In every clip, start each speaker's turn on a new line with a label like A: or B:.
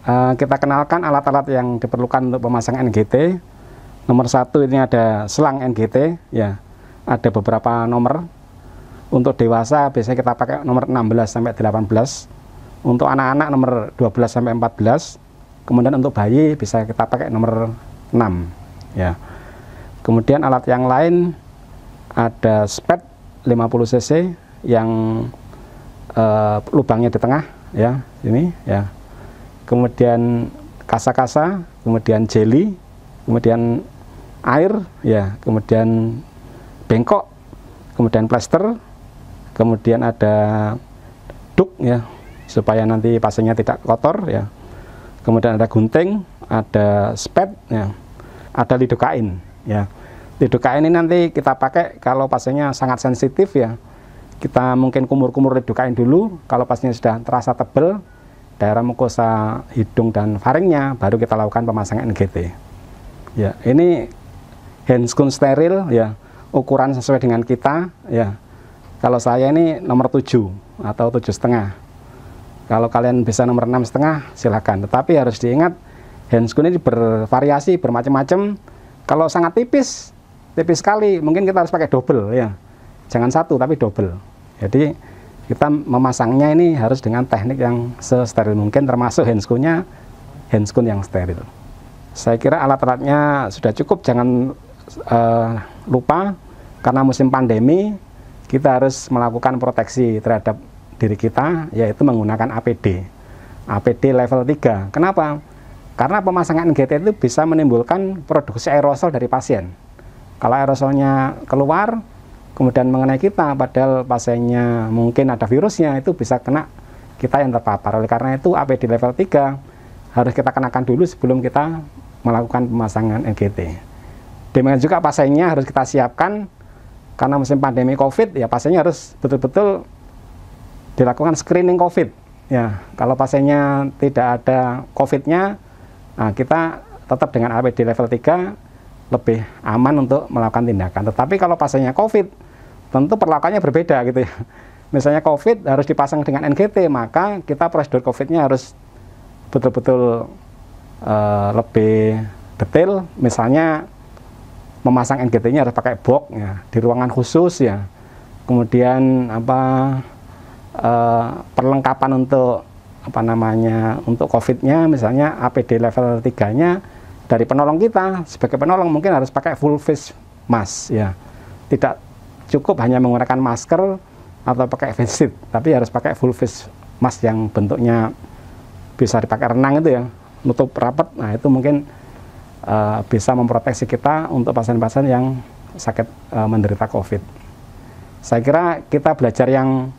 A: Kita kenalkan alat-alat yang diperlukan untuk pemasangan NGT. Nomor satu ini ada selang NGT, ya. Ada beberapa nomor. Untuk dewasa biasanya kita pakai nomor 16 sampai 18. Untuk anak-anak nomor 12 sampai 14. Kemudian untuk bayi bisa kita pakai nomor 6, ya. Kemudian alat yang lain ada spet 50 cc yang lubangnya di tengah, ya, ini, ya. Kemudian kasa-kasa, kemudian jelly, kemudian air, ya, kemudian bengkok, kemudian plester, kemudian ada duk, ya, supaya nanti pasiennya tidak kotor, ya. Kemudian ada gunting, ada spet, ya, ada lidokain, ya. Lidokain ini nanti kita pakai kalau pasiennya sangat sensitif, ya. Kita mungkin kumur-kumur lidokain dulu. Kalau pasiennya sudah terasa tebal daerah mukosa hidung dan faringnya, baru kita lakukan pemasangan NGT. Ya, ini handscoon steril, ya, ukuran sesuai dengan kita, ya. Kalau saya ini nomor 7 atau 7,5. Kalau kalian bisa nomor 6,5 silakan. Tetapi harus diingat handscoon ini bervariasi, bermacam-macam. Kalau sangat tipis sekali, mungkin kita harus pakai double, ya. Jangan satu tapi double. Jadi kita memasangnya ini harus dengan teknik yang sesteril mungkin, termasuk handscoon-nya handscoon yang steril. Saya kira alat-alatnya sudah cukup. Jangan lupa, karena musim pandemi kita harus melakukan proteksi terhadap diri kita, yaitu menggunakan APD level 3. Kenapa? Karena pemasangan NGT itu bisa menimbulkan produksi aerosol dari pasien. Kalau aerosolnya keluar kemudian mengenai kita, padahal pasiennya mungkin ada virusnya, itu bisa kena kita yang terpapar. Oleh karena itu APD level 3 harus kita kenakan dulu sebelum kita melakukan pemasangan NGT. Demikian juga pasiennya harus kita siapkan, karena musim pandemi COVID, ya, pasiennya harus betul-betul dilakukan screening COVID, ya. Kalau pasiennya tidak ada COVID-nya, nah, kita tetap dengan APD level 3 lebih aman untuk melakukan tindakan. Tetapi kalau pasiennya COVID, tentu perlakuannya berbeda, gitu, ya. Misalnya COVID harus dipasang dengan NGT, maka kita prosedur COVID-nya harus betul-betul lebih detail. Misalnya memasang NGT-nya harus pakai box, ya, di ruangan khusus, ya. Kemudian perlengkapan untuk untuk COVID-nya, misalnya APD level 3-nya dari penolong kita. Sebagai penolong mungkin harus pakai full face mask, ya. Tidak cukup hanya menggunakan masker atau pakai face shield, tapi harus pakai full face mask yang bentuknya bisa dipakai renang, itu, ya, nutup rapat. Nah, itu mungkin bisa memproteksi kita untuk pasien-pasien yang sakit menderita COVID. Saya kira kita belajar yang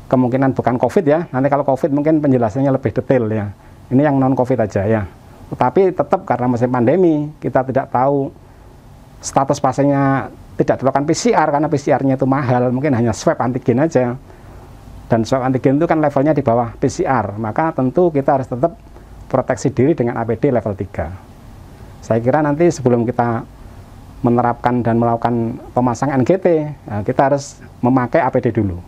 A: kemungkinan bukan COVID, ya. Nanti kalau COVID mungkin penjelasannya lebih detail, ya. Ini yang non COVID aja, ya. Tetapi tetap karena musim pandemi, kita tidak tahu status pasiennya, tidak dilakukan PCR karena PCR-nya itu mahal, mungkin hanya swab antigen aja. Dan swab antigen itu kan levelnya di bawah PCR, maka tentu kita harus tetap proteksi diri dengan APD level 3. Saya kira nanti sebelum kita menerapkan dan melakukan pemasangan NGT, kita harus memakai APD dulu.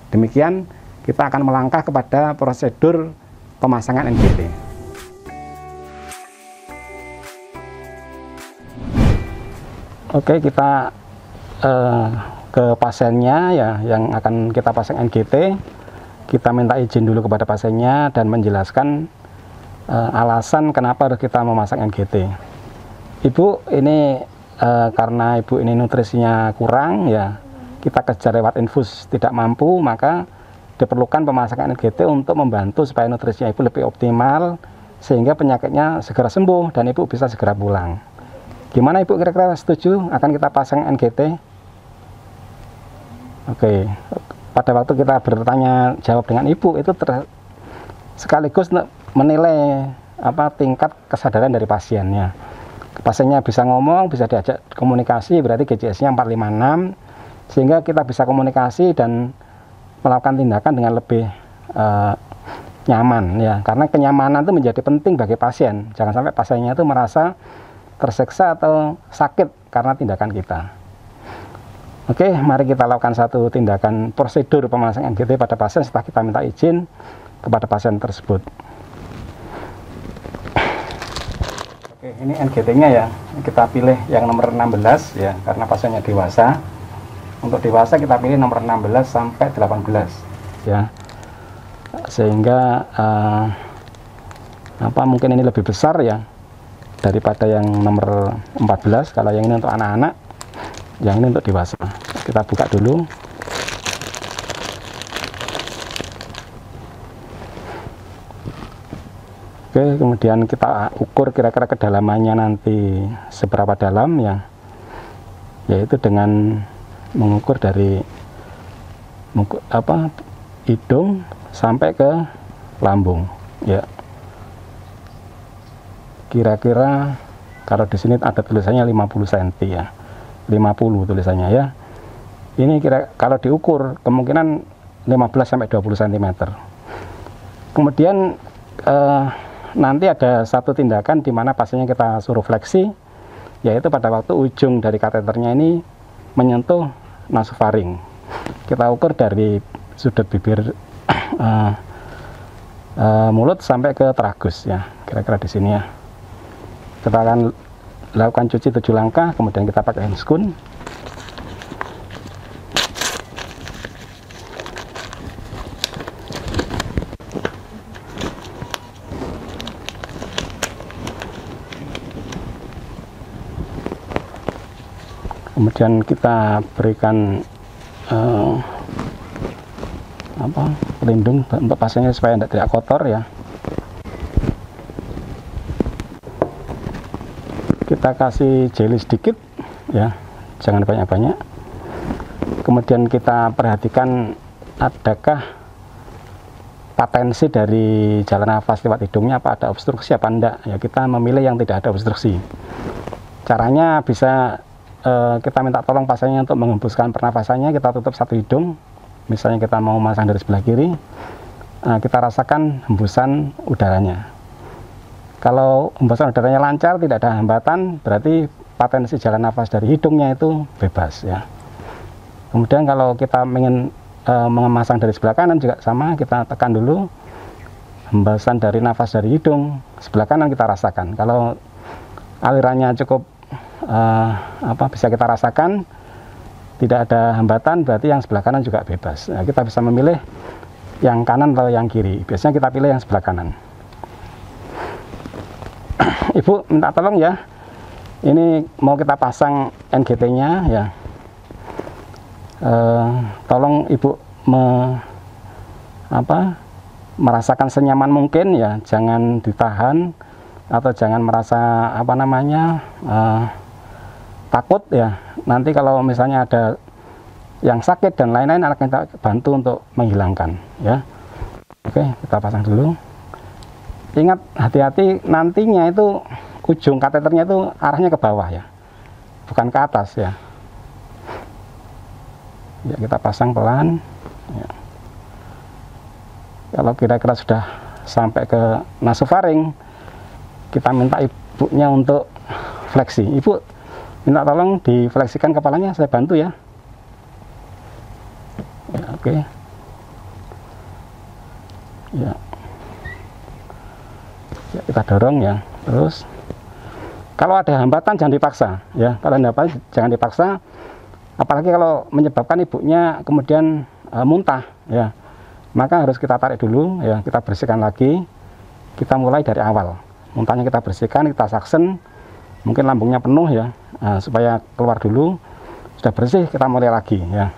A: Demikian kita akan melangkah kepada prosedur pemasangan NGT. Oke, kita ke pasiennya, ya, yang akan kita pasang NGT. Kita minta izin dulu kepada pasiennya dan menjelaskan alasan kenapa harus kita memasang NGT. Ibu ini karena ibu ini nutrisinya kurang, ya, kita kejar lewat infus tidak mampu, maka diperlukan pemasangan NGT untuk membantu supaya nutrisinya ibu lebih optimal, sehingga penyakitnya segera sembuh dan ibu bisa segera pulang. Gimana ibu, kira-kira setuju akan kita pasang NGT? Oke, pada waktu kita bertanya jawab dengan ibu, itu sekaligus menilai tingkat kesadaran dari pasiennya. Pasiennya bisa ngomong, bisa diajak komunikasi, berarti GJS-nya 456, sehingga kita bisa komunikasi dan melakukan tindakan dengan lebih nyaman, ya. Karena kenyamanan itu menjadi penting bagi pasien. Jangan sampai pasiennya itu merasa tersiksa atau sakit karena tindakan kita. Oke, mari kita lakukan satu tindakan prosedur pemasangan NGT pada pasien setelah kita minta izin kepada pasien tersebut. Ini NGT-nya ya, kita pilih yang nomor 16 ya, karena pasiennya dewasa. Untuk dewasa kita pilih nomor 16 sampai 18 ya, sehingga mungkin ini lebih besar ya daripada yang nomor 14. Kalau yang ini untuk anak-anak, yang ini untuk dewasa. Kita buka dulu. Oke, kemudian kita ukur kira-kira kedalamannya nanti seberapa dalam ya, yaitu dengan mengukur dari hidung sampai ke lambung ya. Kira-kira kalau di sini ada tulisannya 50 cm ya, 50 tulisannya ya. Ini kalau diukur kemungkinan 15 sampai 20 cm. Kemudian nanti ada satu tindakan di mana pasiennya kita suruh fleksi, yaitu pada waktu ujung dari kateternya ini menyentuh nasofaring. Kita ukur dari sudut bibir mulut sampai ke tragus ya, kira-kira di sini ya. Kita akan lakukan cuci 7 langkah, kemudian kita pakai handscoon. Kemudian kita berikan pelindung untuk pasiennya supaya tidak kotor ya. Kita kasih jelly sedikit ya, jangan banyak-banyak. Kemudian kita perhatikan adakah patensi dari jalan nafas lewat hidungnya, apa ada obstruksi apa enggak ya. Kita memilih yang tidak ada obstruksi. Caranya bisa kita minta tolong pasiennya untuk menghembuskan pernafasannya, kita tutup satu hidung. Misalnya kita mau masang dari sebelah kiri, kita rasakan hembusan udaranya. Kalau hembusan udaranya lancar, tidak ada hambatan, berarti patensi jalan nafas dari hidungnya itu bebas ya. Kemudian kalau kita ingin memasang dari sebelah kanan juga sama, kita tekan dulu hembusan dari nafas dari hidung sebelah kanan, kita rasakan. Kalau alirannya cukup bisa kita rasakan, tidak ada hambatan, berarti yang sebelah kanan juga bebas. Nah, kita bisa memilih yang kanan atau yang kiri. Biasanya kita pilih yang sebelah kanan. Ibu minta tolong ya, ini mau kita pasang NGT-nya ya. Tolong ibu merasakan senyaman mungkin ya, jangan ditahan atau jangan merasa takut ya. Nanti kalau misalnya ada yang sakit dan lain-lain, akan kita bantu untuk menghilangkan ya. Oke, kita pasang dulu. Ingat, hati-hati, nantinya itu ujung kateternya itu arahnya ke bawah ya, bukan ke atas ya. Ya, kita pasang pelan ya. Kalau kira-kira sudah sampai ke nasofaring, kita minta ibunya untuk fleksi. Ibu minta tolong difleksikan kepalanya, saya bantu ya. Ya, oke. Ya. Ya, kita dorong ya. Terus kalau ada hambatan jangan dipaksa ya. Kalau ada hambatan jangan dipaksa, apalagi kalau menyebabkan ibunya kemudian muntah ya, maka harus kita tarik dulu ya, kita bersihkan lagi. Kita mulai dari awal, muntahnya kita bersihkan, kita saksen, mungkin lambungnya penuh ya, supaya keluar dulu. Sudah bersih, kita mulai lagi ya.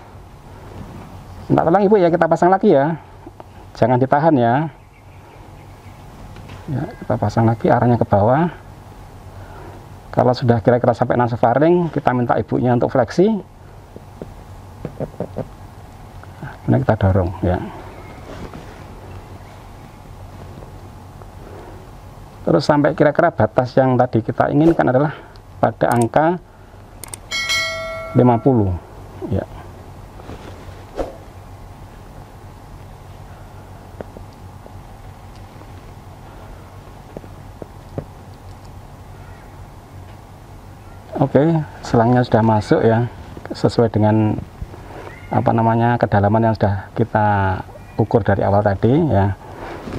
A: Minta tolong ibu ya, kita pasang lagi ya, jangan ditahan ya. Ya, kita pasang lagi, arahnya ke bawah. Kalau sudah kira-kira sampai nasofaring, kita minta ibunya untuk fleksi. Kemudian kita dorong ya. Terus sampai kira-kira batas yang tadi kita inginkan adalah pada angka 50 ya. Oke, selangnya sudah masuk ya, sesuai dengan kedalaman yang sudah kita ukur dari awal tadi ya.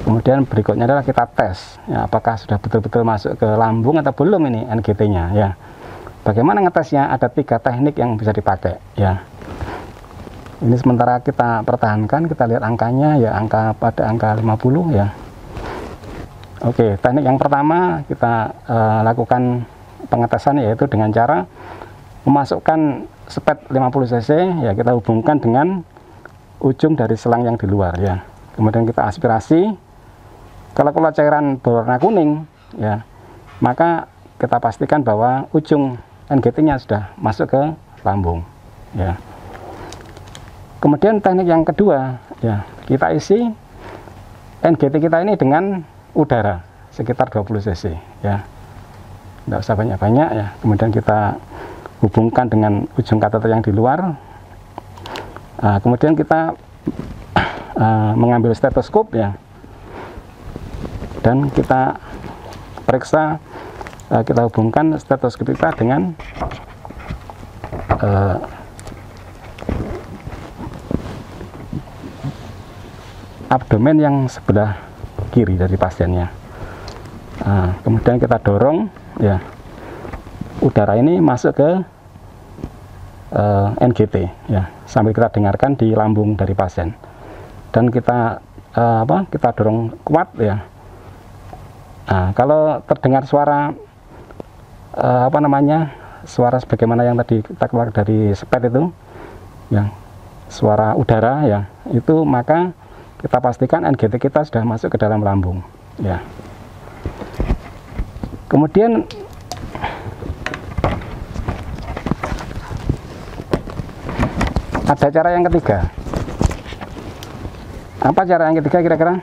A: Kemudian berikutnya adalah kita tes, ya, apakah sudah betul-betul masuk ke lambung atau belum ini NGT-nya, ya. Bagaimana ngetesnya? Ada 3 teknik yang bisa dipakai, ya. Ini sementara kita pertahankan, kita lihat angkanya, ya, pada angka 50, ya. Oke, teknik yang pertama kita lakukan pengetesan, yaitu dengan cara memasukkan spet 50 cc, ya, kita hubungkan dengan ujung dari selang yang di luar, ya. Kemudian kita aspirasi. Kalau keluar cairan berwarna kuning, ya, maka kita pastikan bahwa ujung NGT-nya sudah masuk ke lambung, ya. Kemudian teknik yang kedua, ya, kita isi NGT kita ini dengan udara sekitar 20 cc, ya. Tidak usah banyak-banyak, ya. Kemudian kita hubungkan dengan ujung kateter yang di luar. Kemudian kita mengambil stetoskop, ya, dan kita periksa, kita hubungkan stetoskop kita dengan abdomen yang sebelah kiri dari pasiennya. Kemudian kita dorong, ya, udara ini masuk ke NGT, ya, sambil kita dengarkan di lambung dari pasien, dan kita kita dorong kuat, ya. Kalau terdengar suara suara sebagaimana yang tadi kita keluar dari spet itu, ya, suara udara, ya, itu maka kita pastikan NGT kita sudah masuk ke dalam lambung, ya. Kemudian ada cara yang ketiga. Apa cara yang ketiga kira-kira?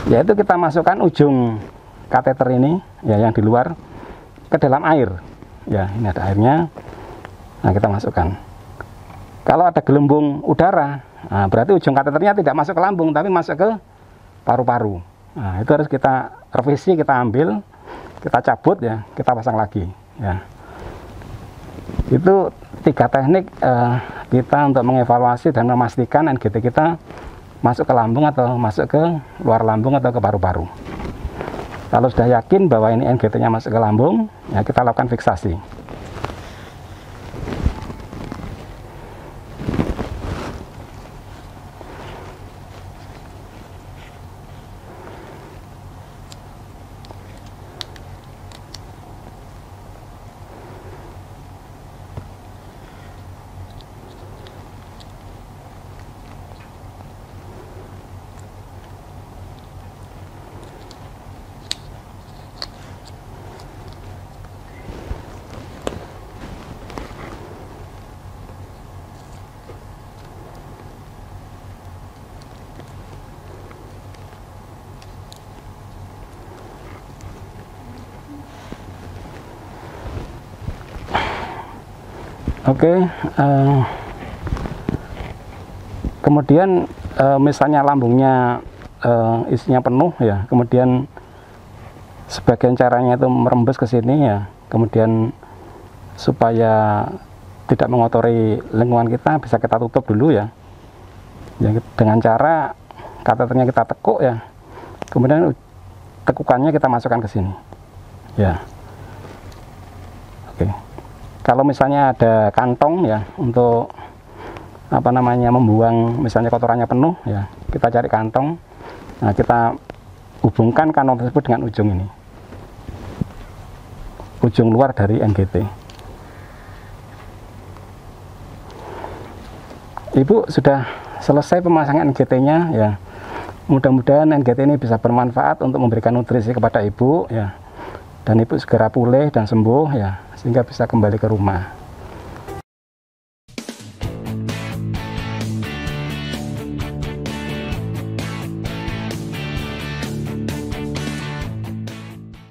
A: Yaitu kita masukkan ujung kateter ini, ya, yang di luar ke dalam air, ya. Ini ada airnya. Nah, kita masukkan. Kalau ada gelembung udara, berarti ujung kateternya tidak masuk ke lambung tapi masuk ke paru-paru. Nah, itu harus kita revisi, kita ambil, kita cabut, ya, kita pasang lagi, ya. Itu 3 teknik kita untuk mengevaluasi dan memastikan NGT kita masuk ke lambung atau masuk ke luar lambung atau ke paru-paru. Kalau sudah yakin bahwa ini NGT-nya masuk ke lambung, ya, kita lakukan fiksasi. Oke, kemudian misalnya lambungnya isinya penuh, ya, kemudian sebagian caranya itu merembes ke sini, ya, kemudian supaya tidak mengotori lingkungan kita bisa kita tutup dulu, ya, dengan cara kateternya kita tekuk, ya, kemudian tekukannya kita masukkan ke sini, ya. Oke. Kalau misalnya ada kantong, ya, untuk membuang misalnya kotorannya penuh, ya, kita cari kantong. Nah, kita hubungkan kantong tersebut dengan ujung ini, ujung luar dari NGT. Ibu sudah selesai pemasangan NGT-nya, ya. Mudah-mudahan NGT ini bisa bermanfaat untuk memberikan nutrisi kepada ibu, ya, dan ibu segera pulih dan sembuh, ya, sehingga bisa kembali ke rumah.